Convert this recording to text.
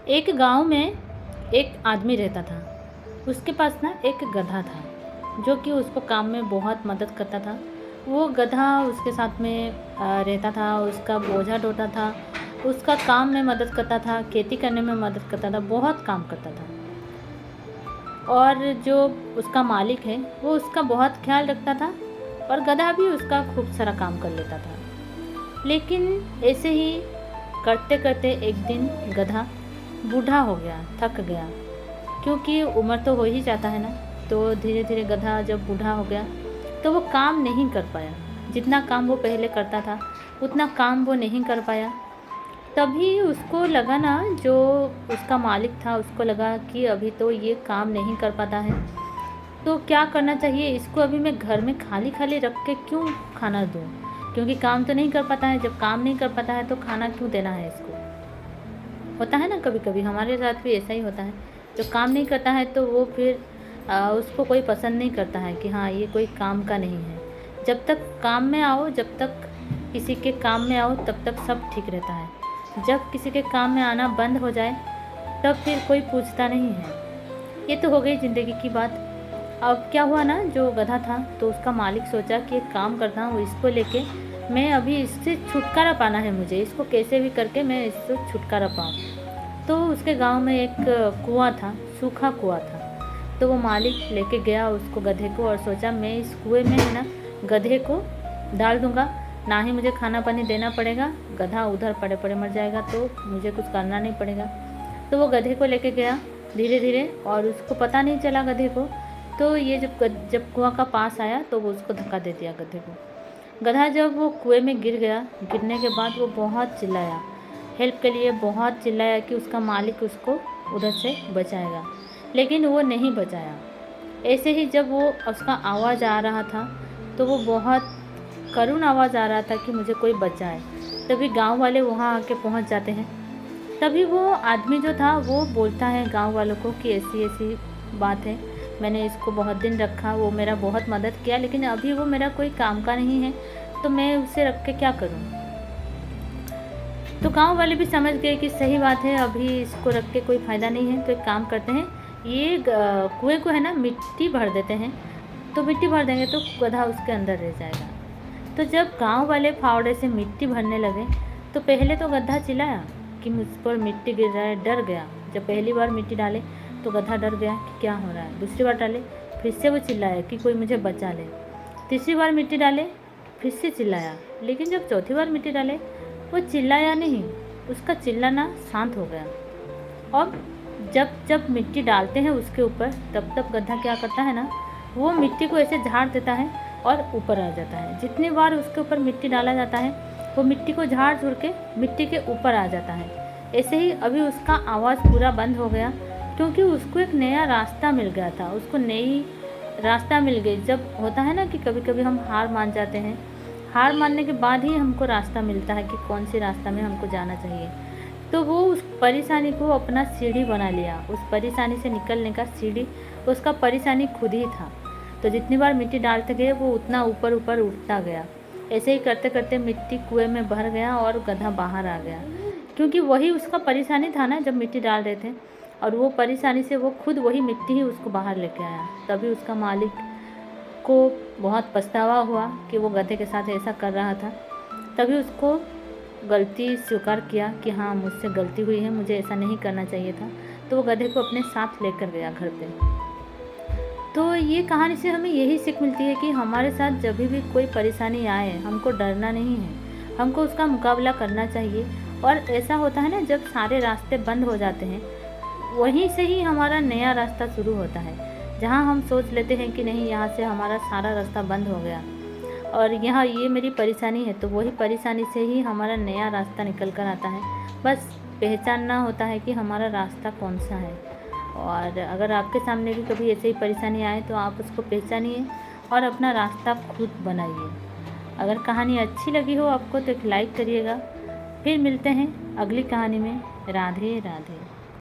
एक गांव में एक आदमी रहता था। उसके पास ना एक गधा था जो कि उसको काम में बहुत मदद करता था। वो गधा उसके साथ में रहता था, उसका बोझा ढोता था, उसका काम में मदद करता था, खेती करने में मदद करता था, बहुत काम करता था। और जो उसका मालिक है वो उसका बहुत ख्याल रखता था और गधा भी उसका खूब सारा काम कर लेता था। लेकिन ऐसे ही करते करते एक दिन गधा बूढ़ा हो गया, थक गया, क्योंकि उम्र तो हो ही जाता है ना। तो धीरे धीरे गधा जब बूढ़ा हो गया तो वो काम नहीं कर पाया। जितना काम वो पहले करता था उतना काम वो नहीं कर पाया। तभी उसको लगा ना, जो उसका मालिक था उसको लगा कि अभी तो ये काम नहीं कर पाता है, तो क्या करना चाहिए इसको, अभी मैं घर में खाली खाली रख के क्यों खाना दूँ, क्योंकि काम तो नहीं कर पाता है। जब काम नहीं कर पाता है तो खाना क्यों देना है इसको। होता है ना, कभी कभी हमारे साथ भी ऐसा ही होता है। जो काम नहीं करता है तो वो फिर उसको कोई पसंद नहीं करता है कि हाँ ये कोई काम का नहीं है। जब तक काम में आओ, जब तक किसी के काम में आओ तब तक सब ठीक रहता है। जब किसी के काम में आना बंद हो जाए तब फिर कोई पूछता नहीं है। ये तो हो गई ज़िंदगी की बात। अब क्या हुआ ना, जो गधा था तो उसका मालिक सोचा कि एक काम करता हूँ, इसको लेके मैं अभी इससे छुटकारा पाना है, मुझे इसको कैसे भी करके मैं इससे छुटकारा पाऊँ। तो उसके गांव में एक कुआं था, सूखा कुआं था। तो वो मालिक लेके गया उसको, गधे को, और सोचा मैं इस कुएं में है ना गधे को डाल दूंगा, ना ही मुझे खाना पानी देना पड़ेगा, गधा उधर पड़े पड़े मर जाएगा, तो मुझे कुछ करना नहीं पड़ेगा। तो वो गधे को लेके गया धीरे धीरे, और उसको पता नहीं चला गधे को। तो ये जब कुआं का पास आया तो वो उसको धक्का दे दिया गधे को। गधा जब वो कुएं में गिर गया, गिरने के बाद वो बहुत चिल्लाया, हेल्प के लिए बहुत चिल्लाया कि उसका मालिक उसको उधर से बचाएगा, लेकिन वो नहीं बचाया। ऐसे ही जब वो उसका आवाज़ आ रहा था तो वो बहुत करुण आवाज़ आ रहा था कि मुझे कोई बचाए। तभी गांव वाले वहाँ आके पहुँच जाते हैं। तभी वो आदमी जो था वो बोलता है गांव वालों को कि ऐसी ऐसी बात है, मैंने इसको बहुत दिन रखा, वो मेरा बहुत मदद किया, लेकिन अभी वो मेरा कोई काम का नहीं है, तो मैं उसे रख के क्या करूं। तो गांव वाले भी समझ गए कि सही बात है, अभी इसको रख के कोई फ़ायदा नहीं है, तो एक काम करते हैं, ये कुएं को है ना मिट्टी भर देते हैं। तो मिट्टी भर देंगे तो गधा उसके अंदर रह जाएगा। तो जब गांव वाले फावड़े से मिट्टी भरने लगे तो पहले तो गधा चिल्लाया कि मुझ पर मिट्टी गिर रहा है, डर गया। जब पहली बार मिट्टी डाले तो गधा डर गया कि क्या हो रहा है। दूसरी बार डाले, फिर से वो चिल्लाया कि कोई मुझे बचा ले। तीसरी बार मिट्टी डाले, फिर से चिल्लाया। लेकिन जब चौथी बार मिट्टी डाले वो चिल्लाया नहीं, उसका चिल्लाना शांत हो गया। और जब जब मिट्टी डालते हैं उसके ऊपर तब तब गधा क्या करता है ना, वो मिट्टी को ऐसे झाड़ देता है और ऊपर आ जाता है। जितनी बार उसके ऊपर मिट्टी डाला जाता है वो मिट्टी को झाड़ झुड़ के मिट्टी के ऊपर आ जाता है। ऐसे ही अभी उसका आवाज़ पूरा बंद हो गया, क्योंकि उसको एक नया रास्ता मिल गया था, उसको नई रास्ता मिल गई। जब होता है ना कि कभी कभी हम हार मान जाते हैं, हार मानने के बाद ही हमको रास्ता मिलता है कि कौन सी रास्ता में हमको जाना चाहिए। तो वो उस परेशानी को अपना सीढ़ी बना लिया, उस परेशानी से निकलने का सीढ़ी उसका परेशानी खुद ही था। तो जितनी बार मिट्टी डालते गए वो उतना ऊपर ऊपर उठता गया। ऐसे ही करते करते मिट्टी कुएं में भर गया और गधा बाहर आ गया, क्योंकि वही उसका परेशानी था ना जब मिट्टी डाल रहे थे, और वो परेशानी से वो खुद वही मिट्टी ही उसको बाहर लेके आया। तभी उसका मालिक को बहुत पछतावा हुआ कि वो गधे के साथ ऐसा कर रहा था। तभी उसको गलती स्वीकार किया कि हाँ मुझसे गलती हुई है, मुझे ऐसा नहीं करना चाहिए था। तो वो गधे को अपने साथ लेकर गया घर पे। तो ये कहानी से हमें यही सीख मिलती है कि हमारे साथ जब भी कोई परेशानी आए हमको डरना नहीं है, हमको उसका मुकाबला करना चाहिए। और ऐसा होता है ना, जब सारे रास्ते बंद हो जाते हैं वहीं से ही हमारा नया रास्ता शुरू होता है। जहाँ हम सोच लेते हैं कि नहीं यहाँ से हमारा सारा रास्ता बंद हो गया और यहाँ ये मेरी परेशानी है, तो वही परेशानी से ही हमारा नया रास्ता निकल कर आता है। बस पहचानना होता है कि हमारा रास्ता कौन सा है। और अगर आपके सामने भी कभी ऐसे ही परेशानी आए तो आप उसको पहचानिए और अपना रास्ता खुद बनाइए। अगर कहानी अच्छी लगी हो आपको तो एक लाइक करिएगा। फिर मिलते हैं अगली कहानी में। राधे राधे।